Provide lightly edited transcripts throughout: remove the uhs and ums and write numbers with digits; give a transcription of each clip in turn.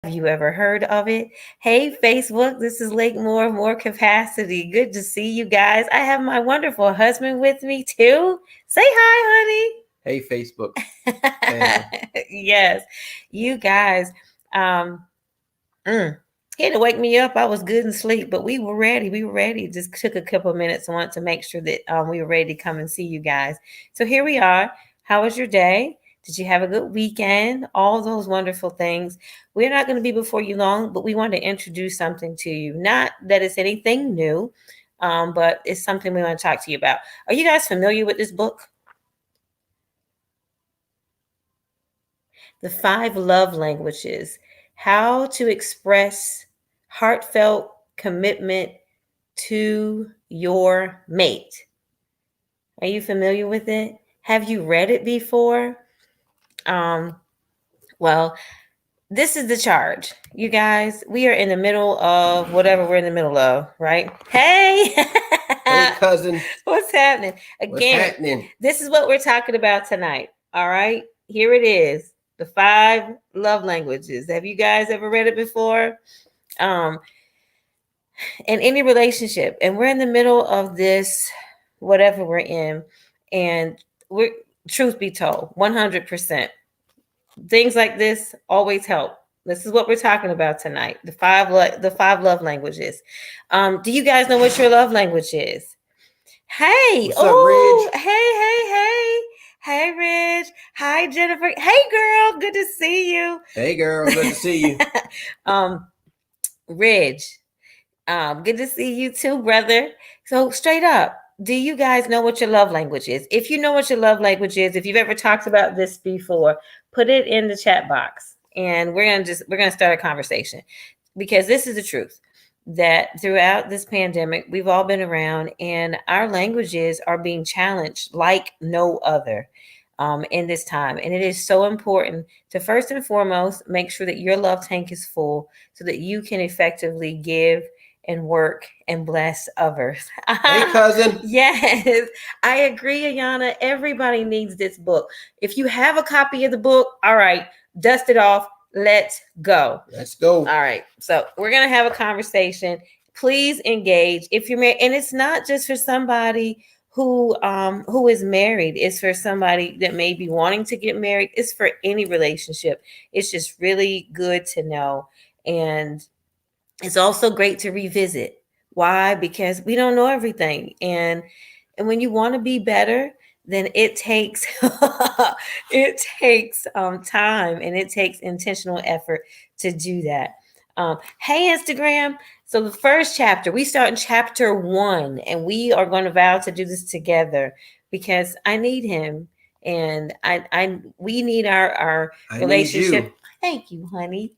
Have you ever heard of it? Hey, Facebook, this is Lake Moore, More Capacity. Good to see you guys. I have my wonderful husband with me too. Say hi, Hey, Facebook honey. family. Yes, you guys. Um, mm, he had to wake me up. I was good in sleep, but we were ready. We were ready. Just took a couple of minutes. I want to make sure that we were ready to come and see you guys. So here we are. How was your day? Did you have a good weekend? All those wonderful things. We're not going to be before you long, but we want to introduce something to you. Not that it's anything new, but it's something we want to talk to you about. Are you guys familiar with this book? The Five Love Languages: How to Express Heartfelt Commitment to Your Mate. Are you familiar with it? Have you read it before? Um, well, this is the charge. You guys, we are in the middle of whatever we're in the middle of, right? Hey! Hey, cousin. What's happening? What's Again, happening? this is what we're talking about tonight. All right, here it is: the five love languages. Have you guys ever read it before? Um, in any relationship, and we're in the middle of this, whatever we're in, and we're, truth be told, 100%. Things like this always help. This is what we're talking about tonight: the five love languages. Do you guys know what your love language is? Hey, What's up, oh, Ridge? hey, Rich. Hi, Jennifer. Hey, girl, good to see you. Hey, girl. Good to see you. um, Ridge, good to see you too, brother. So straight up, do you guys know what your love language is? If you know what your love language is, if you've ever talked about this before, put it in the chat box, and we're gonna start a conversation, because this is the truth, that throughout this pandemic, we've all been around, and our languages are being challenged like no other. In this time, and it is so important to first and foremost make sure that your love tank is full so that you can effectively give and work and bless others. Hey, cousin. Yes, I agree, Ayana. Everybody needs this book. If you have a copy of the book, all right, dust it off. Let's go. Let's go. All right. So we're gonna have a conversation. Please engage. If you're married, and it's not just for somebody who is married, it's for somebody that may be wanting to get married. It's for any relationship. It's just really good to know. And it's also great to revisit. Why? Because we don't know everything. And when you want to be better, then it takes it takes time, and it takes intentional effort to do that. Hey, Instagram. So the first chapter, we start in chapter 1, and we are going to vow to do this together, because I need him, and I we need our I need relationship. you. Thank you, honey.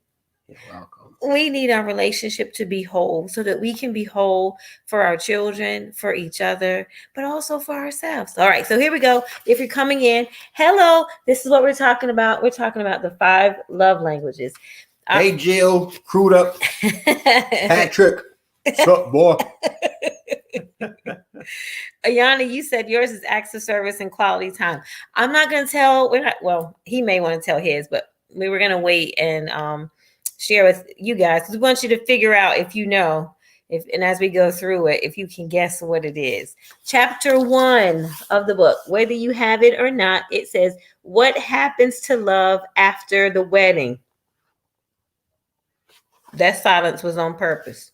You're welcome. We need our relationship to be whole so that we can be whole for our children, for each other, but also for ourselves. All right, so here we go. If you're coming in, hello, this is what we're talking about. We're talking about the five love languages. Hey, Jill. Crewed up. Patrick. What's up, boy? Ayana, you said yours is acts of service and quality time. I'm not going to tell, we're not, well, he may want to tell his, but we were going to wait and share with you guys. We want you to figure out if you know, if, and as we go through it, if you can guess what it is. Chapter 1 of the book, whether you have it or not, it says, "What happens to love after the wedding?" That silence was on purpose.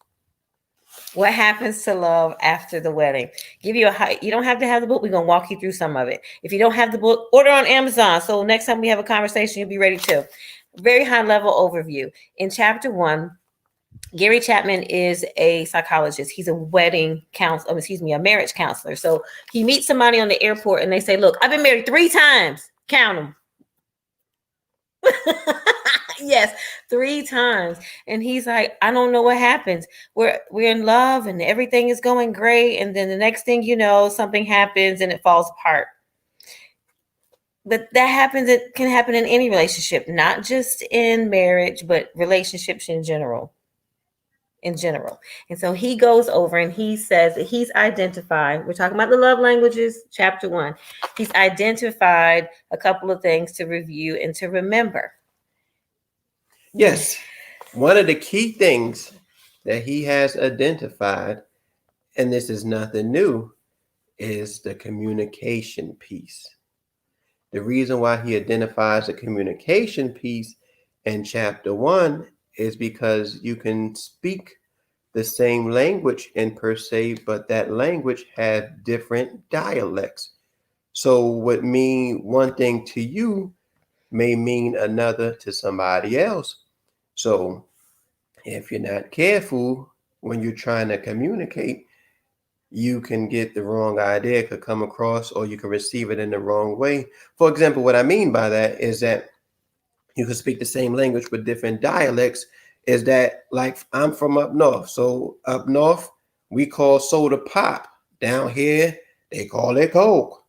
What happens to love after the wedding? Give you a high, you don't have to have the book. We're gonna walk you through some of it. If you don't have the book, order on Amazon. So next time we have a conversation, you'll be ready to. Very high level overview. In chapter 1, Gary Chapman is a psychologist. He's a wedding counselor, a marriage counselor. So he meets somebody on the airport and they say, "Look, I've been married 3 times. Count them." Yes, 3 times. And he's like, "I don't know what happens. We're in love and everything is going great, and then the next thing you know, something happens and it falls apart." But that happens, it can happen in any relationship, not just in marriage, but relationships in general. In general. And so he goes over and he says that he's identified, we're talking about the love languages, chapter 1. He's identified a couple of things to review and to remember. Yes. one of the key things that he has identified, and this is nothing new, is the communication piece. The reason why he identifies the communication piece in chapter 1 is because you can speak the same language in per se, but that language has different dialects. So what mean one thing to you may mean another to somebody else. So if you're not careful when you're trying to communicate, you can get the wrong idea, could come across, or you can receive it in the wrong way. For example, what I mean by that is that you can speak the same language with different dialects. Is that like I'm from up north? So up north, we call soda pop. Down here, they call it Coke.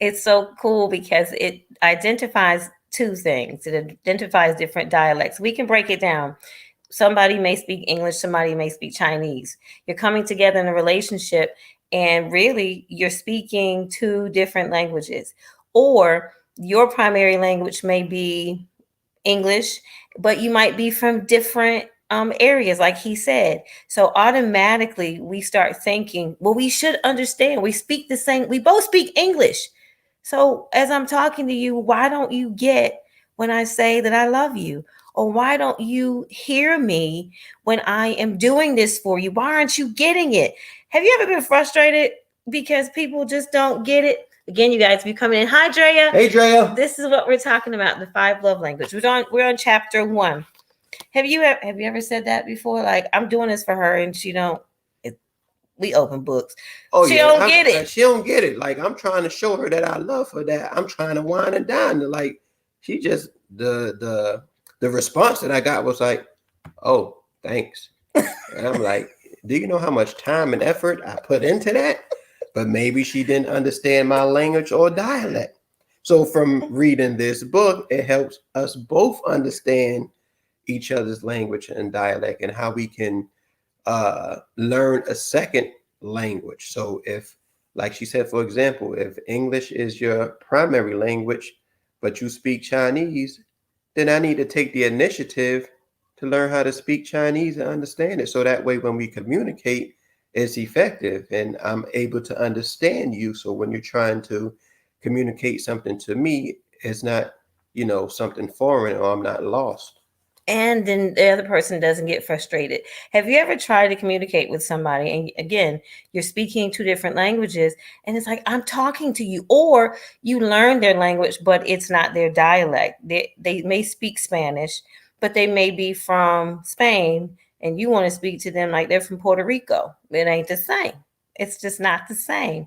It's so cool because it identifies two things. It identifies different dialects. We can break it down. Somebody may speak English, somebody may speak Chinese. You're coming together in a relationship, and really you're speaking two different languages. Or your primary language may be English, but you might be from different areas, like he said. So automatically we start thinking, well, we should understand. We speak the same, we both speak English. So as I'm talking to you, why don't you get when I say that I love you? Or why don't you hear me when I am doing this for you? Why aren't you getting it? Have you ever been frustrated because people just don't get it? Again, you guys be coming in. Hi, Drea. Hey, Drea. This is what we're talking about, the 5 love language. We're on chapter 1. Have you ever said that before? Like, I'm doing this for her and she don't. We open books. Oh, she yeah, don't get it. She don't get it. Like, I'm trying to show her that I love her, that I'm trying to wind and dine. Like, she just the response that I got was like, "Oh, thanks." And I'm like, "Do you know how much time and effort I put into that?" But maybe she didn't understand my language or dialect. So from reading this book, it helps us both understand each other's language and dialect and how we can learn a second language. So if, like she said, for example, if English is your primary language, but you speak Chinese, then I need to take the initiative to learn how to speak Chinese and understand it. So that way, when we communicate, it's effective and I'm able to understand you. So when you're trying to communicate something to me, it's not, something foreign or I'm not lost. And then the other person doesn't get frustrated. Have you ever tried to communicate with somebody and again, you're speaking 2 different languages and it's like, I'm talking to you, or you learn their language, but it's not their dialect. They may speak Spanish, but they may be from Spain and you want to speak to them like they're from Puerto Rico. It ain't the same. It's just not the same.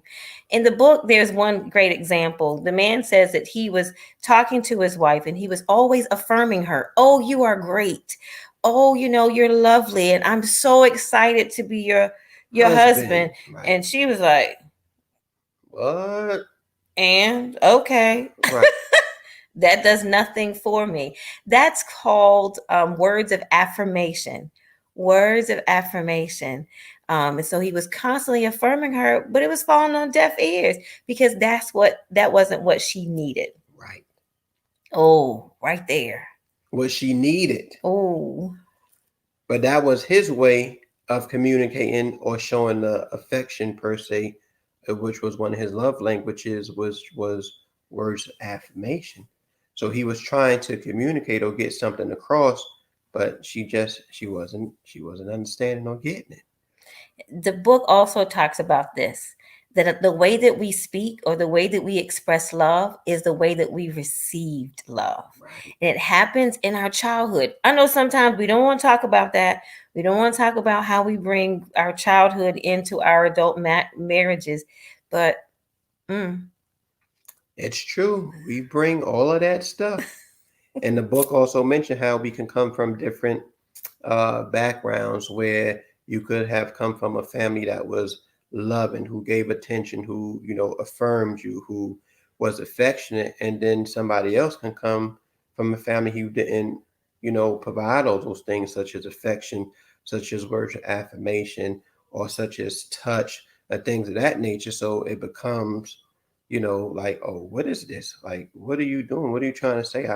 In the book, there's one great example. The man says that he was talking to his wife and he was always affirming her. Oh, you are great. Oh, you're lovely. And I'm so excited to be your husband. Right. And she was like, what? And okay. Right. That does nothing for me. That's called words of affirmation. Words of affirmation. And so he was constantly affirming her, but it was falling on deaf ears because that wasn't what she needed. Right. Oh, right there. What she needed. Oh. But that was his way of communicating or showing the affection per se, which was one of his love languages, was words of affirmation. So he was trying to communicate or get something across, but she wasn't understanding or getting it. The book also talks about this, that the way that we speak or the way that we express love is the way that we received love. Right. And it happens in our childhood. I know sometimes we don't want to talk about that. We don't want to talk about how we bring our childhood into our adult marriages, but it's true. We bring all of that stuff. And the book also mentioned how we can come from different backgrounds, where you could have come from a family that was loving, who gave attention, who, affirmed you, who was affectionate. And then somebody else can come from a family who didn't, provide all those things, such as affection, such as words of affirmation, or such as touch, things of that nature. So it becomes, like, oh, what is this? Like, what are you doing? What are you trying to say?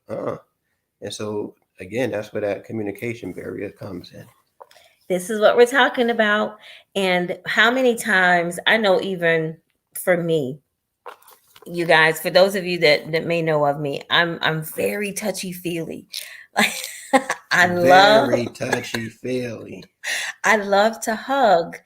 And so again, that's where that communication barrier comes in. This is what we're talking about. And how many times, I know, even for me, you guys, for those of you that may know of me, I'm very touchy feely. Like I love Very touchy feely. I love to hug.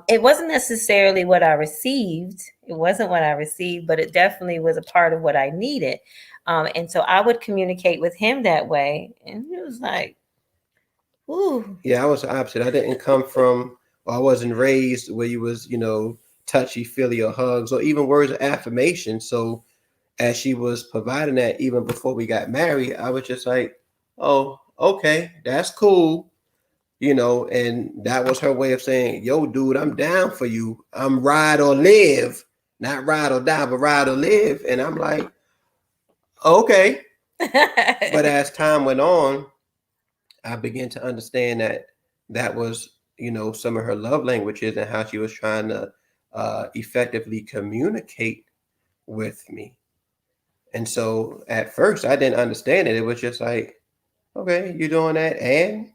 It wasn't necessarily what I received. It wasn't what I received, but it definitely was a part of what I needed. And so I would communicate with him that way, and it was like, ooh. Yeah, I was the opposite. I didn't come from, or I wasn't raised where you was, touchy feely or hugs or even words of affirmation. So as she was providing that even before we got married, I was just like, oh, okay, that's cool. And that was her way of saying, yo, dude, I'm down for you. I'm ride or live, not ride or die, but ride or live. And I'm like, okay. But as time went on, I began to understand that that was, some of her love languages and how she was trying to effectively communicate with me. And so at first I didn't understand it. It was just like, okay, you're doing that and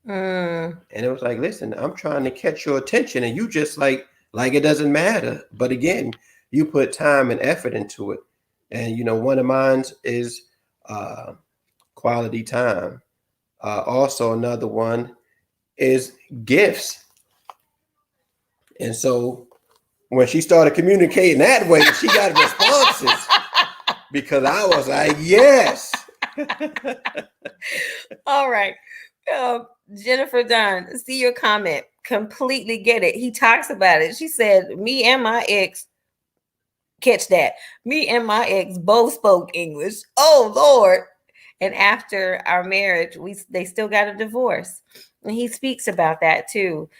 Mm. and it was like, listen, I'm trying to catch your attention and you just like it doesn't matter. But again, you put time and effort into it. And one of mine is quality time. Also another one is gifts. And so when she started communicating that way, she got responses because I was like, yes. All right. Jennifer Dunn, see your comment. Completely get it. He talks about it. She said, me and my ex, catch that. Me and my ex both spoke English. Oh, Lord. And after our marriage, they still got a divorce. And he speaks about that too.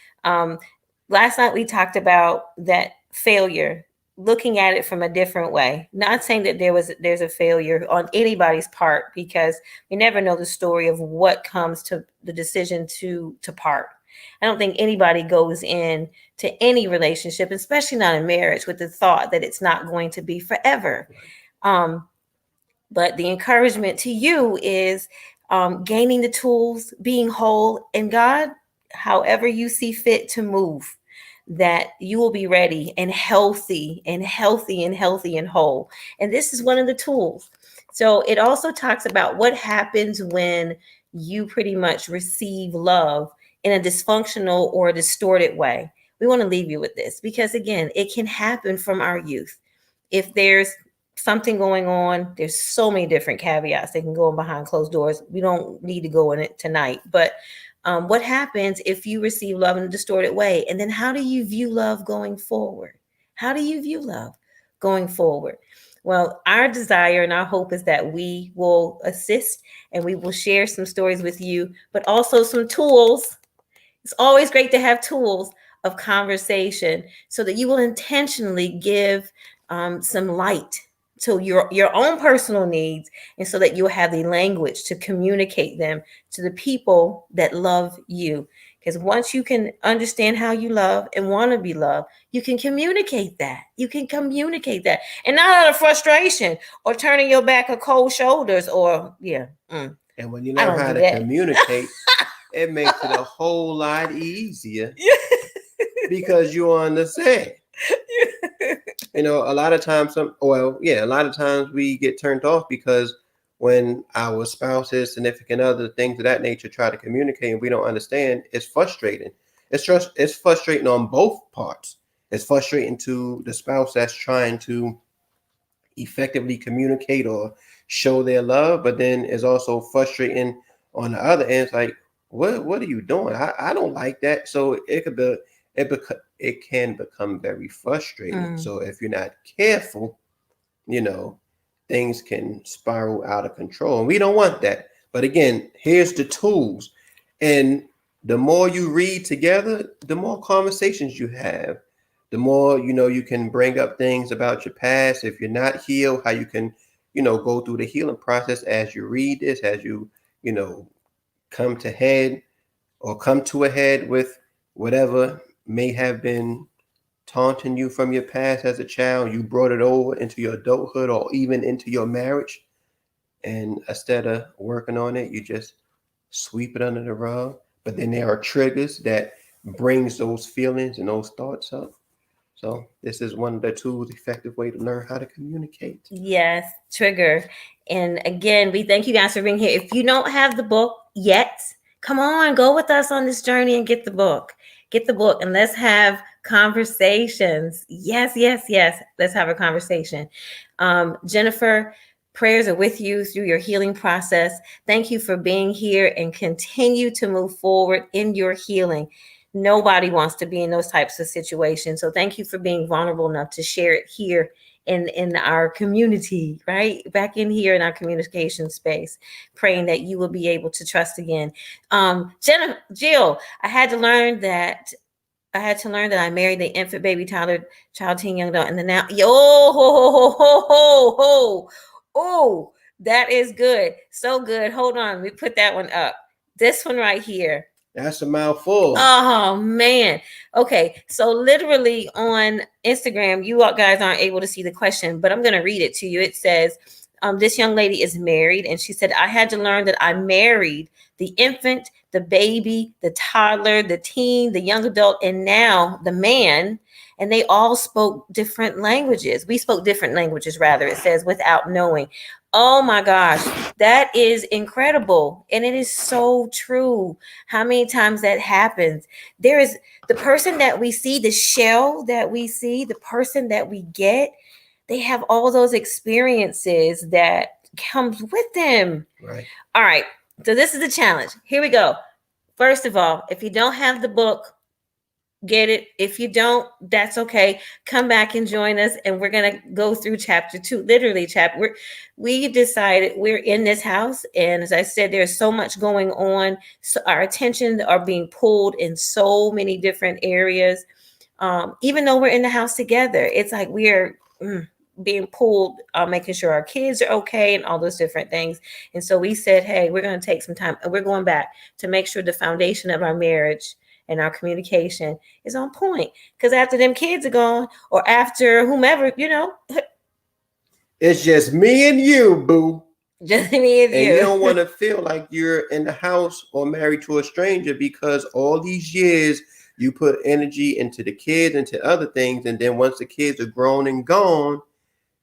Last night we talked about that failure, looking at it from a different way. Not saying that there's a failure on anybody's part, because we never know the story of what comes to the decision to part. I don't think anybody goes in to any relationship, especially not in marriage, with the thought that it's not going to be forever. But the encouragement to you is gaining the tools, being whole, and God, however you see fit to move, that you will be ready and healthy and healthy and healthy and whole. And this is one of the tools. So it also talks about what happens when you pretty much receive love in a dysfunctional or distorted way. We want to leave you with this because, again, it can happen from our youth. If there's something going on, there's so many different caveats that can go on behind closed doors. We don't need to go in it tonight. But what happens if you receive love in a distorted way? And then how do you view love going forward? How do you view love going forward? Well, our desire and our hope is that we will assist and we will share some stories with you, but also some tools. It's always great to have tools of conversation so that you will intentionally give some light to your own personal needs, and so that you'll have the language to communicate them to the people that love you. Because once you can understand how you love and want to be loved, you can communicate that. You can communicate that, and not out of frustration or turning your back or cold shoulders or And when you learn how to communicate, it makes it a whole lot easier because you understand. A lot of times a lot of times we get turned off because when our spouses, significant other, things of that nature try to communicate and we don't understand, it's frustrating. It's frustrating on both parts. It's frustrating to the spouse that's trying to effectively communicate or show their love, but then it's also frustrating on the other end. It's like, what are you doing? I don't like that. So it can become very frustrating. So if you're not careful, things can spiral out of control, and we don't want that. But again, here's the tools. And the more you read together, the more conversations you have, the more you can bring up things about your past. If you're not healed, how you can go through the healing process as you read this, as you come to a head with whatever may have been taunting you from your past as a child. You brought it over into your adulthood or even into your marriage. and instead of working on it, you just sweep it under the rug. But then there are triggers that brings those feelings and those thoughts up. So this is one of the tools, effective way to learn how to communicate. Yes, trigger. And again, we thank you guys for being here. If you don't have the book yet, come on, go with us on this journey and get the book. Get the book and let's have conversations. Yes, yes, yes. Let's have a conversation. Jennifer, prayers are with you through your healing process. Thank you for being here and continue to move forward in your healing. Nobody wants to be in those types of situations. So thank you for being vulnerable enough to share it here in our community, right? Back in here in our communication space, praying that you will be able to trust again. Jill, I had to learn that I married the infant, baby, toddler, child, teen, young adult, and then now, oh, that is good. So good. Hold on. Let me put that one up. This one right here. That's a mouthful. Oh man. Okay. So literally on Instagram, you guys aren't able to see the question, but I'm going to read it to you. It says, this young lady is married and she said, I had to learn that I married the infant, the baby, the toddler, the teen, the young adult, and now the man, and they all spoke different languages. We spoke different languages, rather, it says, without knowing. Oh my gosh, that is incredible. And it is so true how many times that happens. There is the person that we see, the shell that we see, the person that we get, they have all those experiences that comes with them. Right. All right. So this is the challenge. Here we go. First of all, if you don't have the book, get it. If you don't, that's okay. Come back and join us, and we're gonna go through chapter 2. Literally, we decided we're in this house, and as I said, there's so much going on. So our attention are being pulled in so many different areas. Even though we're in the house together, it's like we're being pulled, making sure our kids are okay and all those different things. And so we said, hey, we're going to take some time and we're going back to make sure the foundation of our marriage and our communication is on point. Because after them kids are gone, or after whomever, it's just me and you, boo. Just me and you. And you don't want to feel like you're in the house or married to a stranger, because all these years you put energy into the kids, into other things, and then once the kids are grown and gone,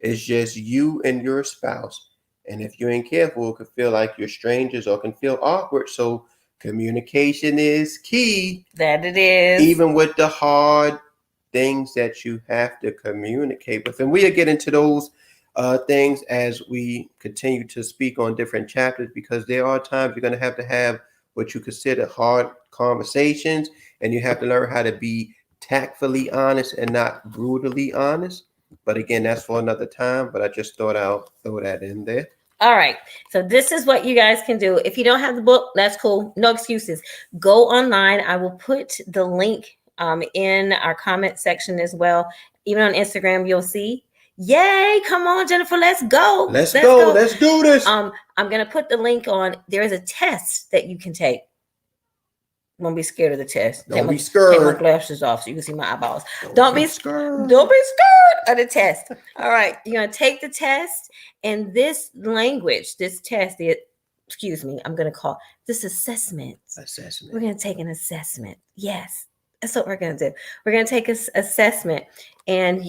it's just you and your spouse. And if you ain't careful, it could feel like you're strangers or can feel awkward. So communication is key. That it is. Even with the hard things that you have to communicate with. And we'll get into those things as we continue to speak on different chapters, because there are times you're going to have what you consider hard conversations, and you have to learn how to be tactfully honest and not brutally honest. But again, that's for another time, but I just thought I'll throw that in there. All right. So this is what you guys can do. If you don't have the book, that's cool. No excuses. Go online. I will put the link in our comment section as well. Even on Instagram, you'll see. Yay. Come on, Jennifer. Let's go. Let's go. Let's do this. I'm going to put the link on. There is a test that you can take. Don't be scared of the test. Don't be scared. Take my glasses off so you can see my eyeballs. Don't be scared. Don't be scared of the test. All right. You're going to take the test, and this language, this test, I'm going to call this assessment. We're going to take an assessment. Yes. That's what we're going to do. We're going to take an assessment, and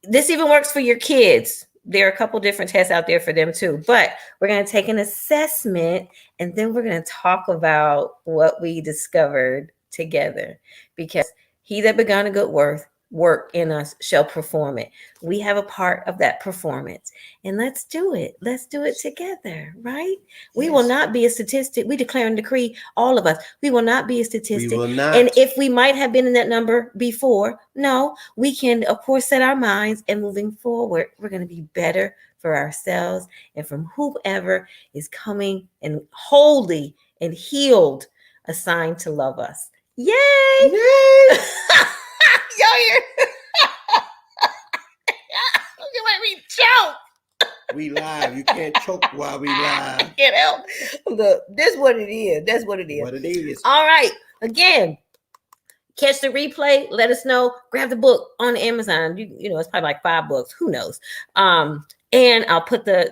this even works for your kids. There are a couple different tests out there for them too, but we're going to take an assessment, and then we're going to talk about what we discovered together, because he that begun a good work in us shall perform it. We have a part of that performance, and let's do it. Let's do it together, right? Yes. We will not be a statistic. We declare and decree, all of us, we will not be a statistic. We will not. And if we might have been in that number before, no, we can, of course, set our minds, and moving forward, we're going to be better for ourselves and from whoever is coming and holy and healed, assigned to love us. Yay! Yay! You let me choke. We live. You can't choke while we live. I can't help. Look, that's what it is. That's what it is. What it is. All right. Again, catch the replay. Let us know. Grab the book on Amazon. You know, it's probably like $5. Who knows? And I'll put the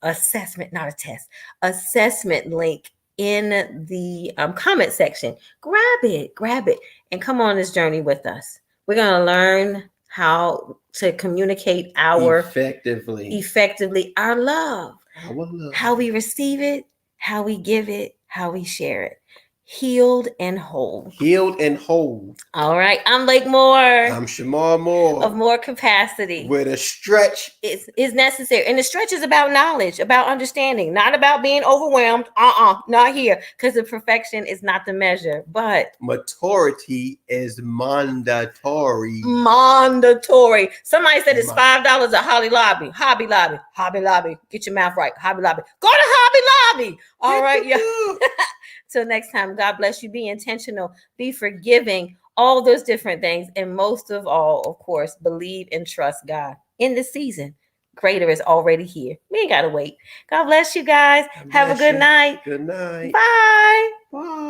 assessment, not a test, assessment link in the comment section. Grab it, and come on this journey with us. We're going to learn how to communicate effectively our love, how we receive it, how we give it, how we share it. Healed and whole. All right. I'm Lake Moore. I'm Shamar Moore. Of More Capacity. Where the stretch is necessary. And the stretch is about knowledge, about understanding, not about being overwhelmed. Not here. Because the perfection is not the measure. But maturity is mandatory. Somebody said it's $5 at Hobby Lobby. Get your mouth right. Hobby Lobby. Go to Hobby Lobby. All right. Yeah. Till next time, God bless you. Be intentional, be forgiving, all those different things. And most of all, of course, believe and trust God in this season. Greater is already here. We ain't got to wait. God bless you guys. Have a good night. Good night. Bye. Bye.